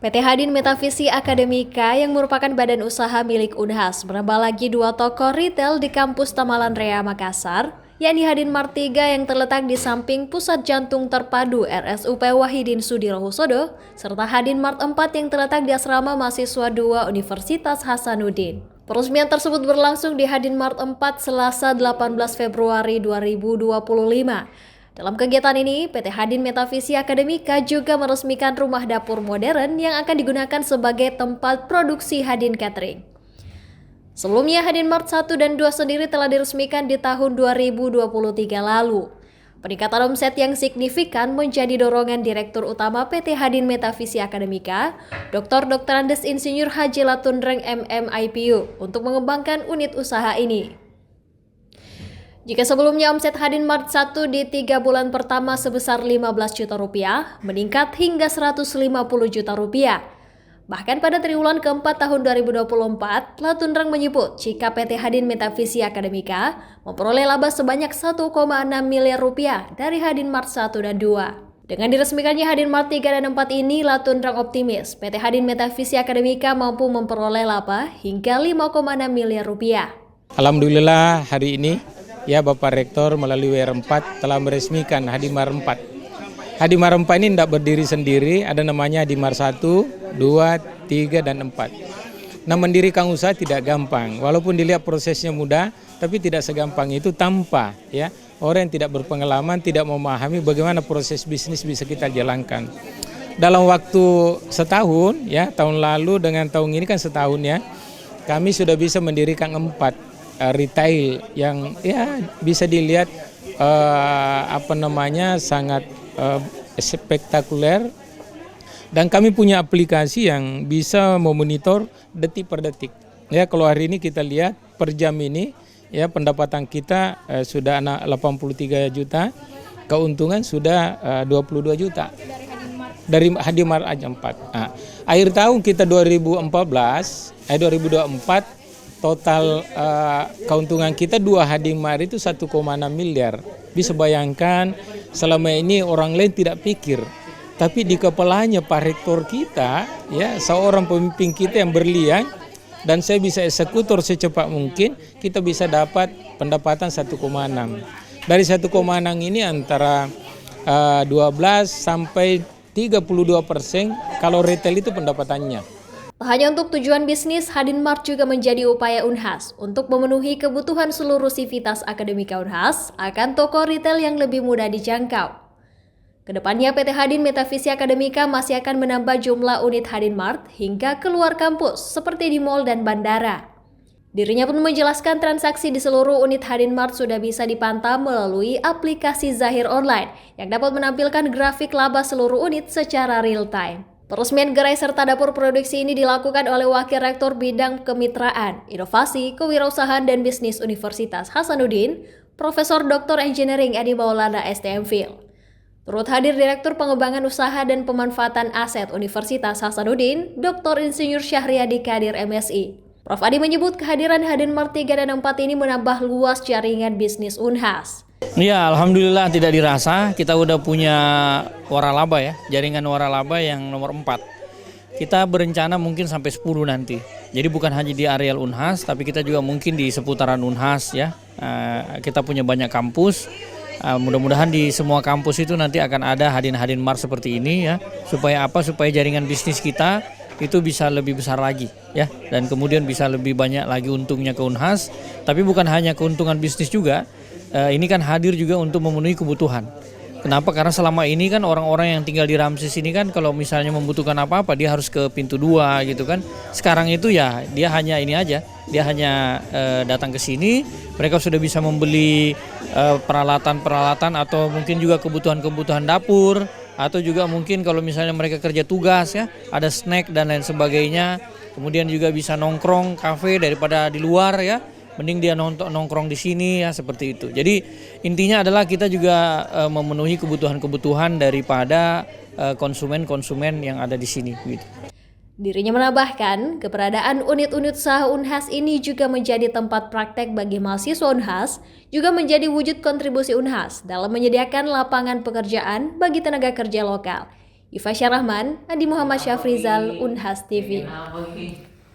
PT Hadin Metafisi Akademika yang merupakan badan usaha milik Unhas menambah lagi 2 toko retail di kampus Tamalan Rea, Makassar, yakni Hadin Mart 3 yang terletak di samping Pusat Jantung Terpadu RSUP Wahidin Sudirohusodo, serta Hadin Mart 4 yang terletak di Asrama Mahasiswa 2 Universitas Hasanuddin. Peresmian tersebut berlangsung di Hadin Mart 4 Selasa 18 Februari 2025. Dalam kegiatan ini, PT Hadin Metafisi Akademika juga meresmikan rumah dapur modern yang akan digunakan sebagai tempat produksi Hadin Catering. Sebelumnya, Hadin Mart 1 dan 2 sendiri telah diresmikan di tahun 2023 lalu. Peningkatan omset yang signifikan menjadi dorongan Direktur Utama PT Hadin Metafisi Akademika, Dr. Andes Insinyur Haji Latundreng MMIPU, untuk mengembangkan unit usaha ini. Jika sebelumnya omset Hadin Mart 1 di 3 bulan pertama sebesar 15 juta rupiah, meningkat hingga 150 juta rupiah. Bahkan pada triwulan keempat tahun 2024, Latundreng menyebut jika PT Hadin Metafisi Akademika memperoleh laba sebanyak 1,6 miliar rupiah dari Hadin Mart 1 dan 2. Dengan diresmikannya Hadin Mart 3 dan 4 ini, Latundreng optimis PT Hadin Metafisi Akademika mampu memperoleh laba hingga 5,6 miliar rupiah. Alhamdulillah hari ini Bapak Rektor melalui WR4 telah meresmikan Hadin Mart 4. Hadin Mart 4 ini tidak berdiri sendiri, ada namanya Hadin Mart 1, 2, 3, dan 4. Nah, mendirikan usaha tidak gampang, walaupun dilihat prosesnya mudah, tapi tidak segampang itu tanpa orang yang tidak berpengalaman, tidak memahami bagaimana proses bisnis bisa kita jalankan. Dalam waktu setahun, tahun lalu dengan tahun ini kan setahun kami sudah bisa mendirikan 4 retail yang bisa dilihat sangat spektakuler, dan kami punya aplikasi yang bisa memonitor detik per detik. Kalau hari ini kita lihat per jam ini pendapatan kita sudah 83 juta, keuntungan sudah 22 juta dari Hadin Mart aja 4. Akhir tahun kita 2024 total keuntungan kita 2 Hadin Mart itu 1,6 miliar. Bisa bayangkan selama ini orang lain tidak pikir. Tapi di kepalanya Pak Rektor kita, seorang pemimpin kita yang berlian, dan saya bisa eksekutor secepat mungkin, kita bisa dapat pendapatan 1,6. Dari 1,6 ini antara 12 sampai 32% kalau retail itu pendapatannya. Tak hanya untuk tujuan bisnis, Hadin Mart juga menjadi upaya Unhas untuk memenuhi kebutuhan seluruh sivitas akademika Unhas akan toko retail yang lebih mudah dijangkau. Kedepannya PT Hadin Metafisi Akademika masih akan menambah jumlah unit Hadin Mart hingga keluar kampus seperti di mal dan bandara. Dirinya pun menjelaskan transaksi di seluruh unit Hadin Mart sudah bisa dipantau melalui aplikasi Zahir Online yang dapat menampilkan grafik laba seluruh unit secara real time. Peresmian gerai serta dapur produksi ini dilakukan oleh Wakil Rektor Bidang Kemitraan, Inovasi, Kewirausahaan dan Bisnis Universitas Hasanuddin, Profesor Dr. Engineering Edi Maulana STMFil. Turut hadir Direktur Pengembangan Usaha dan Pemanfaatan Aset Universitas Hasanuddin, Dr. Insinyur Syahriadi Kadir MSI. Prof. Adi menyebut kehadiran Hadin Mart 3 dan 4 ini menambah luas jaringan bisnis Unhas. Ya, alhamdulillah tidak dirasa, kita udah punya waralaba jaringan waralaba yang nomor 4. Kita berencana mungkin sampai 10 nanti. Jadi bukan hanya di areal Unhas, tapi kita juga mungkin di seputaran Unhas kita punya banyak kampus. Mudah-mudahan di semua kampus itu nanti akan ada Hadin Mart seperti ini supaya Supaya jaringan bisnis kita itu bisa lebih besar lagi dan kemudian bisa lebih banyak lagi untungnya ke Unhas. Tapi bukan hanya keuntungan bisnis juga. Ini kan hadir juga untuk memenuhi kebutuhan. Kenapa? Karena selama ini kan orang-orang yang tinggal di Ramses ini kan kalau misalnya membutuhkan apa-apa dia harus ke pintu 2 gitu kan. Sekarang itu dia hanya ini aja, dia hanya datang ke sini, mereka sudah bisa membeli peralatan-peralatan atau mungkin juga kebutuhan-kebutuhan dapur, atau juga mungkin kalau misalnya mereka kerja tugas ada snack dan lain sebagainya. Kemudian juga bisa nongkrong kafe daripada di luar mending dia nongkrong di sini seperti itu. Jadi intinya adalah kita juga memenuhi kebutuhan-kebutuhan daripada konsumen-konsumen yang ada di sini gitu. Dirinya menambahkan, keberadaan unit-unit usaha Unhas ini juga menjadi tempat praktek bagi mahasiswa Unhas, juga menjadi wujud kontribusi Unhas dalam menyediakan lapangan pekerjaan bagi tenaga kerja lokal, Iva Syarahman, Adi Muhammad Syafrizal, Unhas TV.